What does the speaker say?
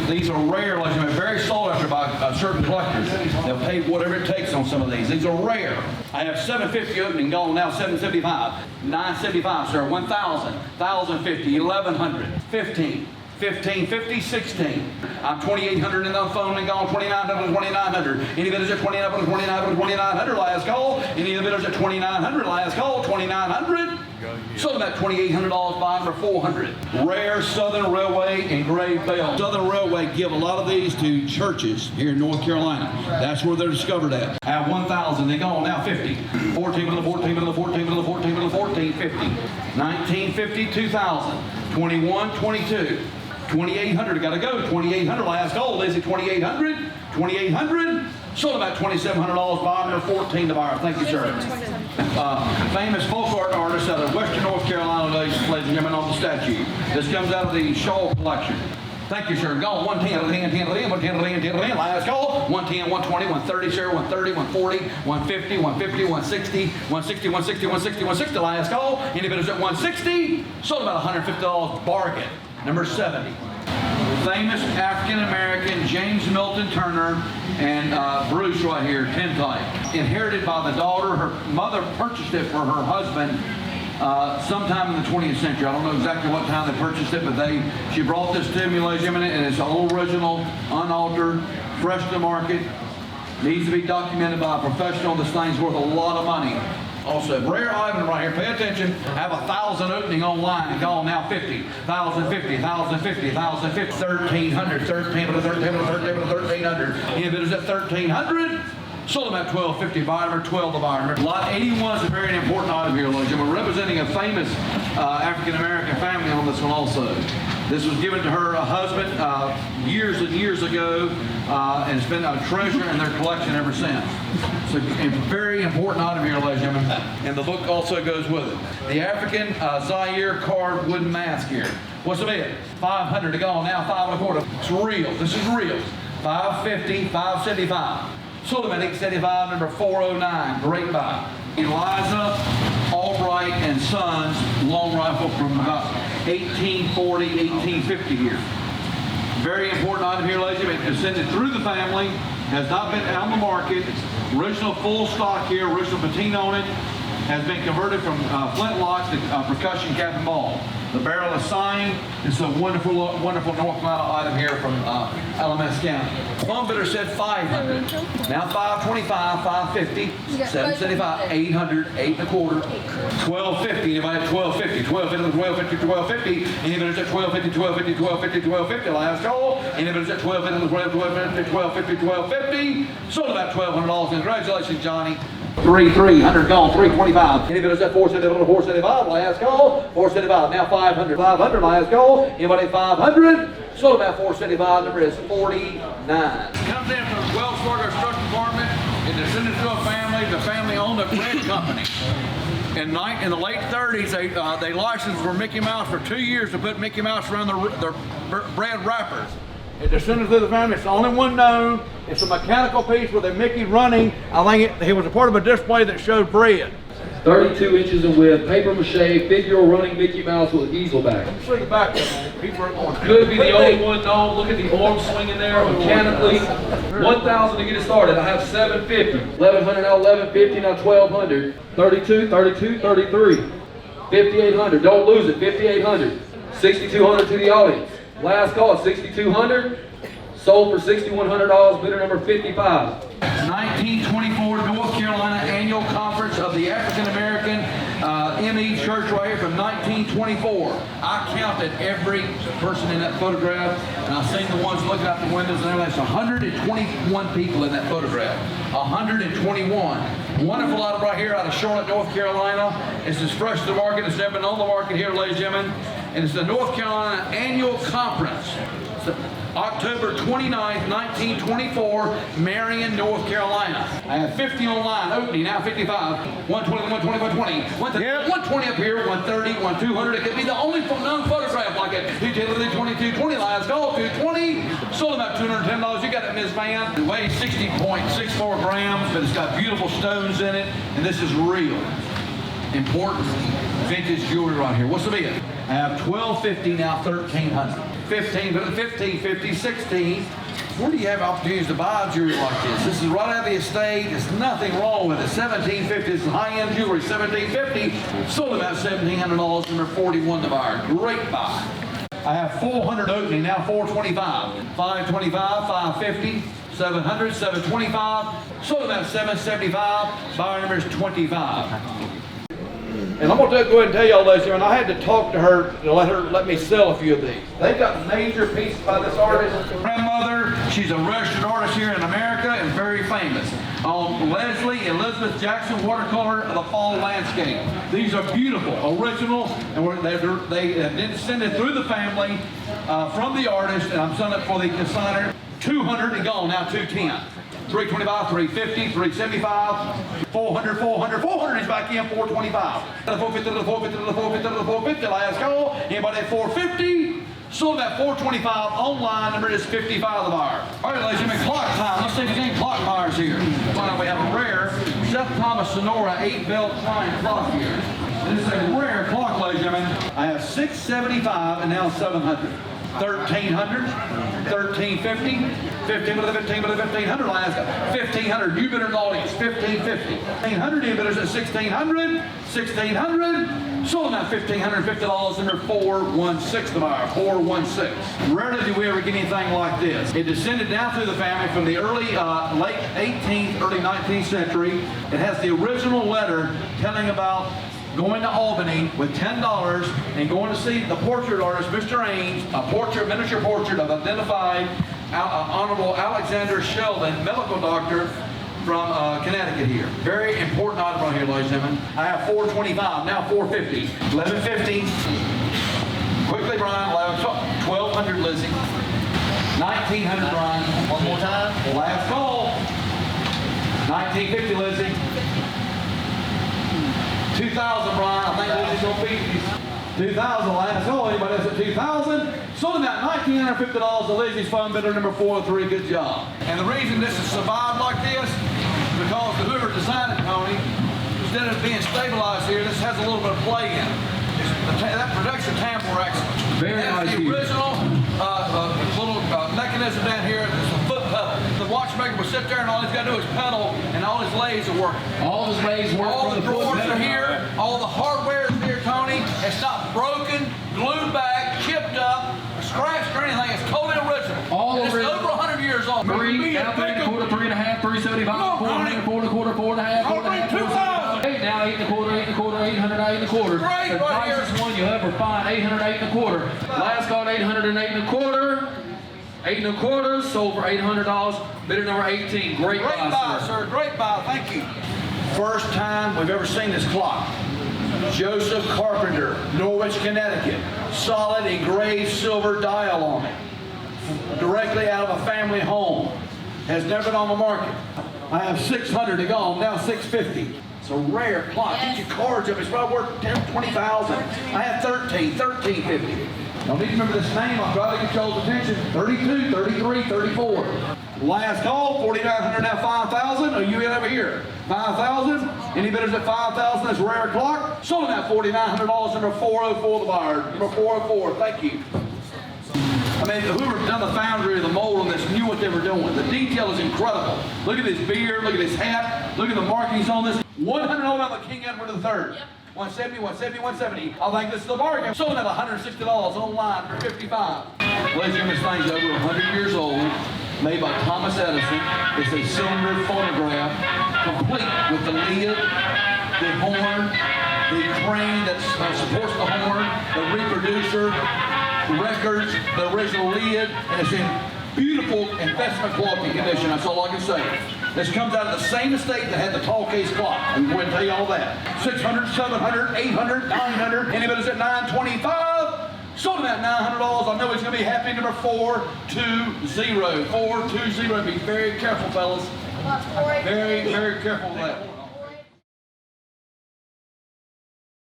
These are rare, like very sought after by certain collectors. They'll pay whatever it takes on some of these. These are rare. I have 750 opening, gone now 775, 975, sir, 1,000, 1,050, 1,100, 15. 1550, 16. I'm 2,800 in the phone and gone 2,900, 2,900. Any bidders at 2,900, 2,900, 2,900, last call. Any of the bidders at 2,900, last call, 2,900. So about $2,800 buying for 400. Rare Southern Railway engraved bell. Southern Railway give a lot of these to churches here in North Carolina. That's where they're discovered at. I have 1,000, they gone now 50. 14 to the 14 to the 14 to the 14 to the 14, 50. 1950, 2,000. 21, 22. 2,800, got to go. 2,800, last call. Is it 2,800? 2,800? Sold about $2,700 buying or 14 to buyer. Thank you, sir. Famous folk art artist out of Western North Carolina, ladies and gentlemen, on the statue. This comes out of the Shaw collection. Thank you, sir. Gone 110, 10, 10, 110, 10, 10, last call. 110, 120, 130, sir, 130, 140, 150, 150, 160, 160, 160, 160, 160, last call. Any bidders at 160? Sold about $150 bargain. Number 70. Famous African-American James Milton Turner and Bruce right here, tintype. Inherited by the daughter. Her mother purchased it for her husband sometime in the 20th century. I don't know exactly what time they purchased it, but she brought this to me, ladies and gentlemen, and it's all original, unaltered, fresh to market. Needs to be documented by a professional. This thing's worth a lot of money. Also, rare item right here. Pay attention. I have 1,000 opening online and gone now 50. 1,050, 1,050, 1,050, 1,300, 1,300. Any bidders at 1,300? Sold them at 1,250 buyer, 12 the buyer. Lot 81 is a very important item here, ladies and gentlemen. We're representing a famous African-American family on this one also. This was given to her husband years and years ago, and it's been a treasure in their collection ever since. So a very important item here, ladies and gentlemen, and the book also goes with it. The African Zaire card wooden mask here. What's the bid? 500 to go on now, 5 1/4. It's real. This is real. 550, 575. Sold them at 875, number 409. Great buy. Eliza Albright and Sons long rifle from about 1840, 1850 here. Very important item here, ladies and gentlemen. It's sent it through the family. Has not been on the market. Original full stock here. Original patina on it. Has been converted from flintlock to percussion cap and ball. The barrel is signed. It's a wonderful, wonderful North Carolina item here from LMS County. One bidder said 500. Now 525, 550, 775, 800, 8 1/4, 1,250. Anybody at 1,250? 1,250, 1,250, 1,250. Any bidders at 1,250, 1,250, 1,250, 1,250. Last call. Any bidders at 1,250, 1,250, 1,250, 1,250. Sold about $1,200. Congratulations, Johnny. 300 gone, 325. Any bidders at 475, 475, last call, 475. Now 500, 500, last call. Anybody at 500? Sold about 475. Number is 49. Comes in from the Wells Fargo Construction Department. It descended to a family. The family owned a bread company. In the late 30s, they licensed for Mickey Mouse for 2 years to put Mickey Mouse around their bread wrappers. It descended through the family. It's the only one known. It's a mechanical piece with a Mickey running. I think it was a part of a display that showed bread. 32 inches in width, paper mache, figure running Mickey Mouse with an easel back. See the back of it. Could be the only one known. Look at the arm swinging there mechanically. 1,000 to get it started. I have 750. 1,100 now, 1,150 now, 1,200. 32, 32, 33. 5,800. Don't lose it. 5,800. 6,200 to the audience. Last call, 6,200. Sold for $6,100. Bidder number 55. 1924 North Carolina Annual Conference of the African American ME Church right here from 1924. I counted every person in that photograph, and I've seen the ones looking out the windows and everything. There's 121 people in that photograph. 121. Wonderful item right here out of Charlotte, North Carolina. It's as fresh to the market as never been on the market here, ladies and gentlemen. And it's the North Carolina Annual Conference. October 29th, 1924, Marion, North Carolina. I have 50 online, opening now 55, 120, 120, 120, 120 up here, 130, 200. It could be the only known photograph like it. 210, 2220, last call, 220. Sold about $210. You got it, Ms. Van. It weighs 60.64 grams, but it's got beautiful stones in it, and this is real. Important vintage jewelry right here. What's the bid? I have 1,250 now, 1,300. 15, 1550, 16. Where do you have opportunities to buy jewelry like this? This is right out of the estate. There's nothing wrong with it. 1750 is high-end jewelry. 1750 sold about $1,700. Number 41 to buyer. Great buy. I have 400 opening now. 425, 525, 550, 700, 725. Sold about 775. Buyer number is 25. And I'm going to go ahead and tell y'all, ladies and gentlemen, I had to talk to her to let me sell a few of these. They've got major pieces by this artist. Grandmother, she's a registered artist here in America and very famous. On Leslie Elizabeth Jackson watercolor of the fall landscape. These are beautiful, original, and they did send it through the family from the artist, and I'm selling it for the consignor. 200 and gone, now 210. 325, 350, 375, 400, 400, 400 is back in, 425. The 450, the 450, the 450, the 450, last call. Anybody at 450? Sold at 425 online, number is 55 the buyer. All right, ladies and gentlemen, clock time. Let's see if there's any clock buyers here. We have a rare Seth Thomas Sonora 8-bell chime clock here. This is a rare clock, ladies and gentlemen. I have 675 and now 700. 1300, 1350, 15 with the 15 with the 1500 last, 1500, you bidder in the audience, 1550, 1500, you bidders at 1600, 1600, sold now $1,550, number 416 the buyer, 416. Rarely do we ever get anything like this. It descended down through the family from the early, late 18th, early 19th century. It has the original letter telling about going to Albany with $10 and going to see the portrait artist, Mr. Ames, a miniature portrait of identified Honorable Alexander Sheldon, medical doctor from Connecticut here. Very important item right here, ladies and gentlemen. I have 425, now 450, 1150. Quickly, Brian, 1200, Lizzie. 1900, Brian. One more time. Last call. 1950, Lizzie. 2,000, Brian. I think Lizzie's gonna beat these. 2,000 last call. Anybody else at 2,000? Sold about $1,950 to Lizzie's phone bidder number 403. Good job. And the reason this has survived like this is because whoever designed it, Tony, instead of being stabilized here, this has a little bit of play in it. That production tamper racks. Very nice. The original little mechanism down here. It's a foot pedal. The watchmaker will sit there and all he's got to do is pedal, and all his lathes are working. All his lathes work. All the drawers are here. All the hardware is here, Tony. It's not broken, glued back, chipped up, scratched or anything. It's totally original. All and it's original. Over 100 years old. 3, now 3 1/4, 3 1/2, 375, 400, 4 1/4, 4 1/2, 4 1/2, 4 1/2. Now 8 1/4, 8 1/4, 800, 8 1/4. Great, the right here. nicest one you'll ever find, 800, 8 1/4. Last call 800 and 8 1/4. 8 1/4, sold for $800. Bidder number 18. Great buy, sir. Great buy. Thank you. First time we've ever seen this clock. Joseph Carpenter, Norwich, Connecticut. Solid engraved silver dial on it. Directly out of a family home. Has never been on the market. I have 600 to go. Now 650. It's a rare clock. Get your cards up. It's probably worth 10, 20,000. I have 1350. Don't need to remember this name. I'll try to get y'all's attention. 32, 33, 34. Last call, 4,900, now 5,000. Are you in over here? 5,000. Any bidders at 5,000? That's a rare clock. Sold at $4,900, number 404 the buyer. Number 404, thank you. I mean, whoever done the foundry or the mold on this knew what they were doing. The detail is incredible. Look at his beard, look at his hat, look at the markings on this. $100 on the King Edward III. 170, 170, 170. I think this is the bargain. Sold at $160 online for 55. Ladies and gentlemen, this thing's over 100 years old. Made by Thomas Edison. It's a cylinder phonograph, complete with the lid, the horn, the crane that supports the horn, the reproducer, records, the original lid, and it's in beautiful investment quality condition. That's all I can say. This comes out of the same estate that had the tall case clock. I'm going to tell you all that. 600, 700, 800, 900. Anybody's at 925. Sold him at $900. I know he's going to be happy. Number 420. 420. Be very careful, fellas. Very, very careful with that.